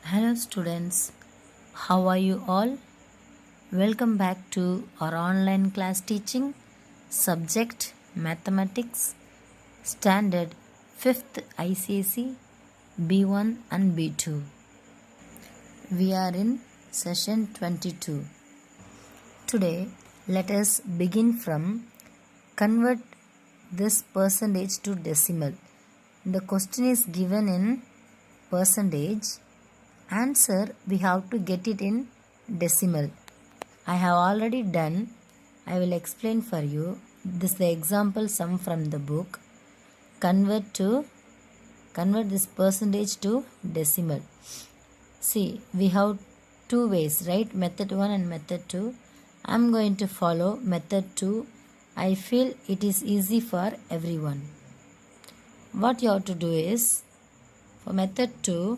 Hello, students. How are you all? Welcome back to our online class teaching subject Mathematics Standard 5th ICSE B1 and B2. We are in session 22. Today, let us begin from convert this percentage to decimal. The question is given in percentage. Answer, we have to get it in decimal. I have already done. I will explain for you. This is the example sum from the book. Convert this percentage to decimal. See, we have two ways, right? Method 1 and method 2. I am going to follow method 2. I feel it is easy for everyone. What you have to do is, for method 2,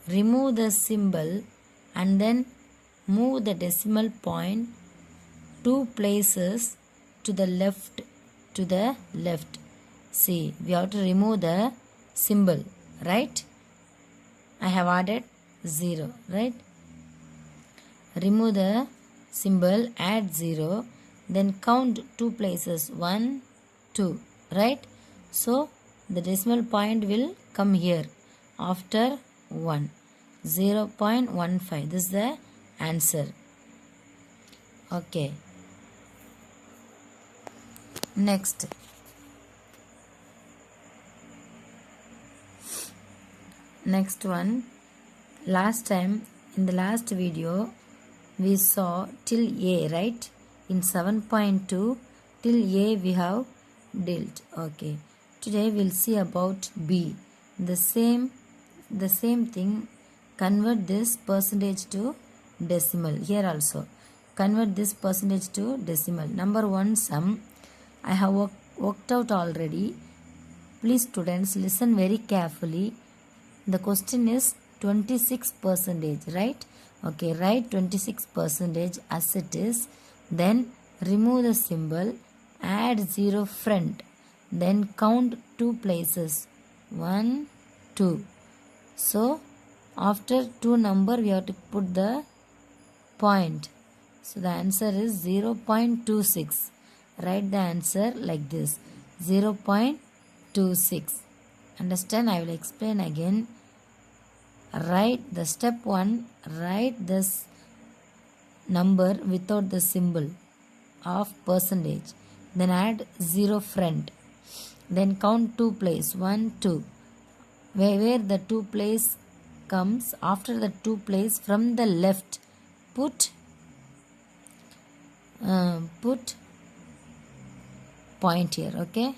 remove the symbol and then move the decimal point 2 places to the left. See, we have to remove the symbol, right? I have added 0, right? Remove the symbol, add 0, then count 2 places, 1, 2, right? So, the decimal point will come here after 1. 0.15. This is the answer. Okay. Next one. Last time in the last video we saw till A, right? In 7.2 till A we have dealt. Okay. Today we'll see about B. The same thing. Convert this percentage to decimal. Here also. Convert this percentage to decimal. Number 1 sum. I have worked out already. Please students listen very carefully. The question is 26%, right? Okay, write 26% as it is. Then remove the symbol. Add 0 front. Then count 2 places. 1, 2. So, after 2 number we have to put the point. So the answer is 0.26. Write the answer like this. 0.26. Understand? I will explain again. Write the step 1. Write this number without the symbol of percentage. Then add 0 front. Then count 2 place. 1, 2. Where the 2 place comes, after the 2 place from the left, put point here. Okay.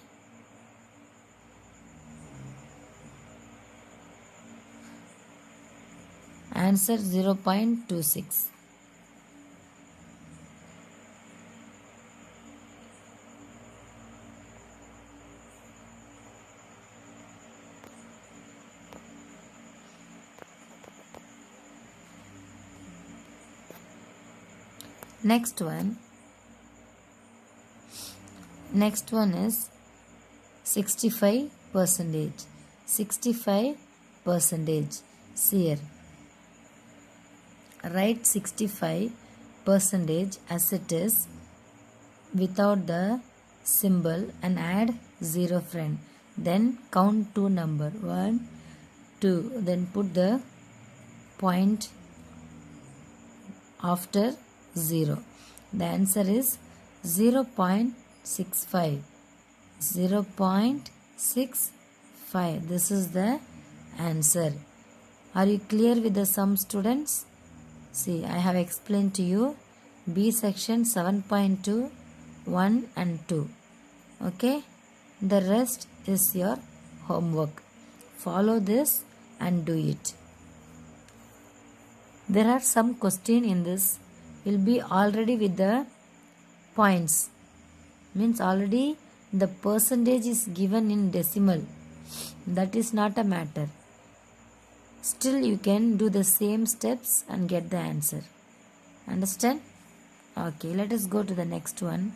Answer 0.26. Next one is 65%. 65%. See here. Write 65% as it is without the symbol and add 0 front. Then count 2 number. 1, 2. Then put the point after 0. The answer is 0.65. 0.65. This is the answer. Are you clear with the sum, students? See, I have explained to you B section 7.2, 1 and 2. Okay? The rest is your homework. Follow this and do it. There are some questions in this. Will be already with the points. Means already the percentage is given in decimal. That is not a matter. Still you can do the same steps and get the answer. Understand? Okay, let us go to the next one.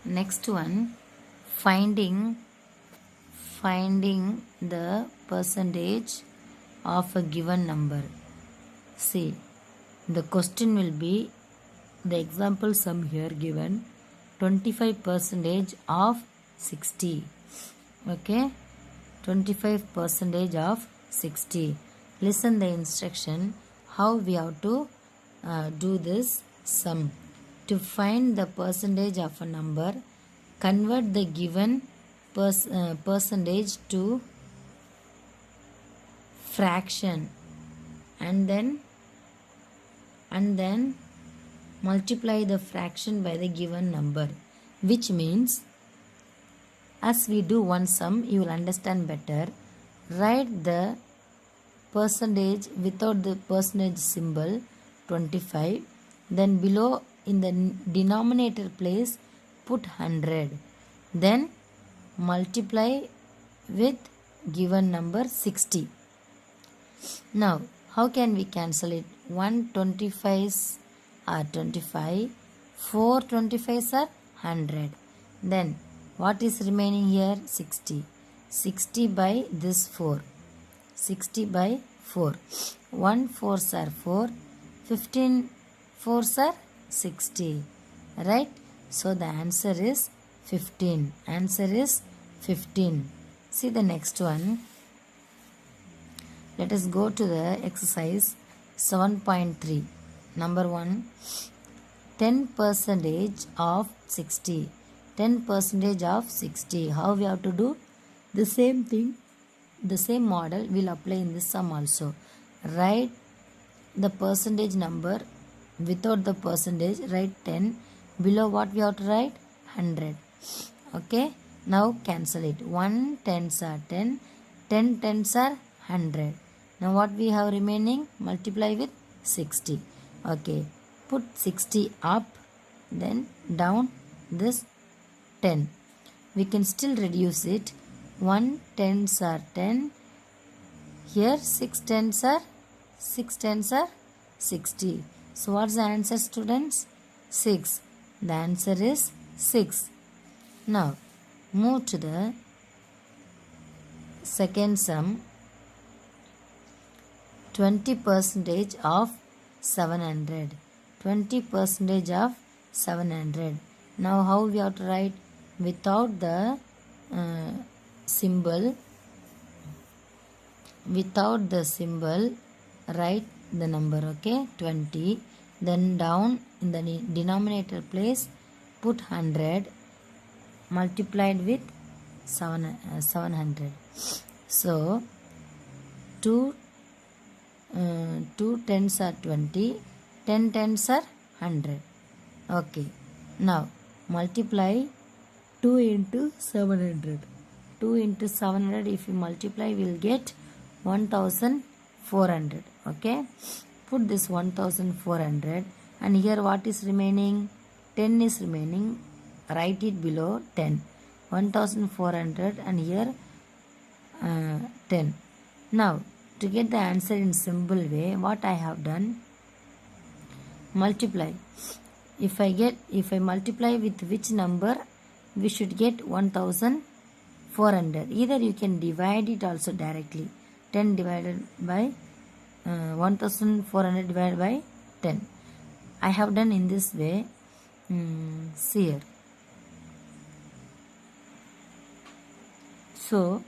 Next one, finding the percentage of a given number. See, the question will be the example sum here given 25% of 60. Okay, 25% of 60. Listen the instruction how we have to do this sum. To find the percentage of a number, convert the given percentage to fraction and then multiply the fraction by the given number, which means as we do one sum you will understand better. Write the percentage without the percentage symbol 25, then below in the denominator place put 100, then multiply with given number 60. Now how can we cancel it? 125s are 25, 4 25s are 100, then what is remaining here? 60. 60 by this 4. 60 by 4. 1 4s are 4. 15 4s are 60. Right? So the answer is 15. Answer is 15. See the next one. Let us go to the exercise 7.3. Number 1. 10% of 60. 10% of 60. How we have to do? The same thing, the same model will apply in this sum also. Write the percentage number without the percentage, write 10. Below what we have to write? 100. Okay. Now cancel it. 1 10s are 10. 10 10s are 100. Now what we have remaining? Multiply with 60. Okay. Put 60 up, then down this 10. We can still reduce it. 1 10s are 10. Here 6 10s are 60. So what's the answer, students? 6. The answer is 6. Now move to the second sum. 20% of 700. 20% of 700. Now how we have to write? Without the symbol, write the number. Okay, 20. Then down in the denominator place put 100 multiplied with 700. So 2 10s are 20. 10 10s are 100. Okay. Now multiply 2 into 700. 2 into 700 if you multiply we will get 1400. Okay. Put this 1400 and here what is remaining? 10 is remaining. Write it below 10. 1400 and here 10. Now to get the answer in simple way, what I have done? Multiply. If I multiply with which number, we should get 1400. Either you can divide it also directly. 10 divided by 1400 divided by 10. I have done in this way. See here. So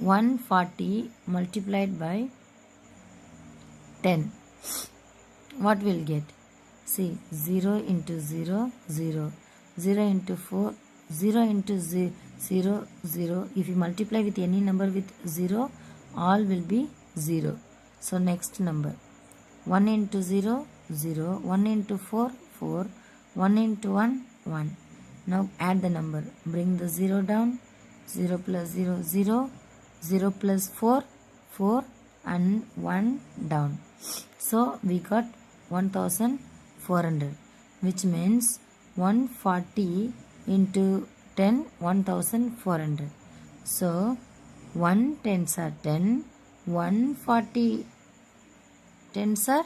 140 multiplied by 10. What will get? See, 0 into 0, 0. 0 into 4, 0 into 0, 0. If you multiply with any number with 0, all will be 0. So next number. 1 into 0, 0. 1 into 4, 4. 1 into 1, 1. Now add the number. Bring the 0 down. 0 plus 0, 0. 0 plus 4, 4 and 1 down. So we got 1400, which means 140 into 10, 1400. So 1 10s are 10, 140 10s are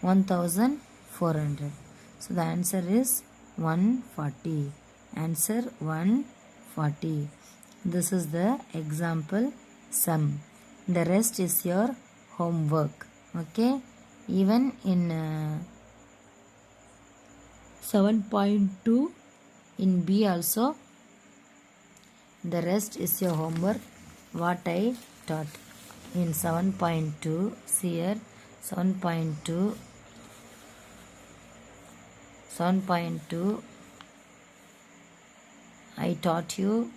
1400. 400. So the answer is 140. Answer 140. This is the example sum. The rest is your homework. Okay. Even in 7.2 in B also, the rest is your homework what I taught. In 7.2, see here 7.2 I taught you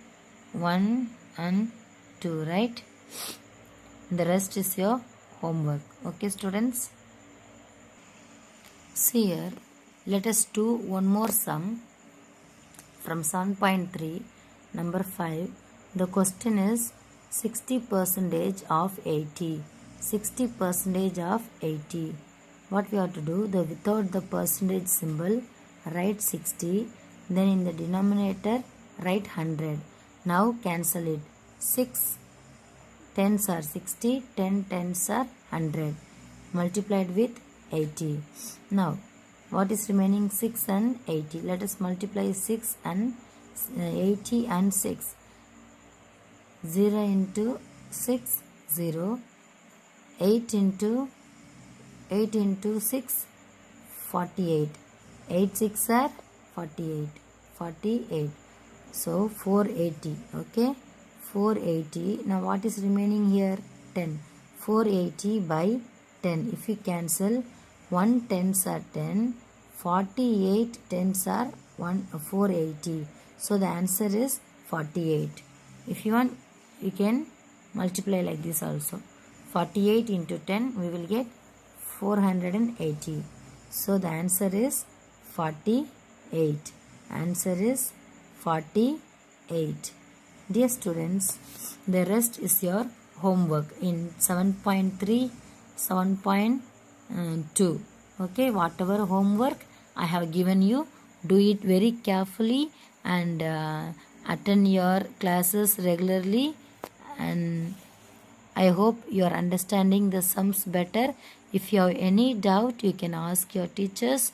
1 and 2, right? The rest is your homework. Okay, students? See here, let us do one more sum from 7.3, number 5. The question is 60% of 80. 60% of 80. What we have to do? Without the percentage symbol, write 60. Then in the denominator, write 100. Now cancel it. 6 tens are 60, 10 tens are 100. Multiplied with 80. Now, what is remaining? 6 and 80. Let us multiply 6 and 80 and 6. 0 into 6, 0. 8 into 6, 48. 8 6 are 48. 48. So 480. Okay. 480. Now what is remaining here? 10. 480 by 10. If you cancel, 1 tens are 10. 48 tens are 480. So the answer is 48. If you want, you can multiply like this also. 48 into 10, we will get 480. So the answer is 48. Answer is 48. Dear students, the rest is your homework in 7.3, 7.2. Okay, whatever homework I have given you, do it very carefully and attend your classes regularly, and I hope you are understanding the sums better. If you have any doubt, you can ask your teachers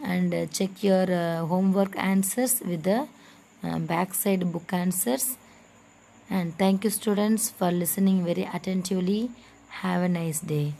and check your homework answers with the backside book answers. And thank you students for listening very attentively. Have a nice day.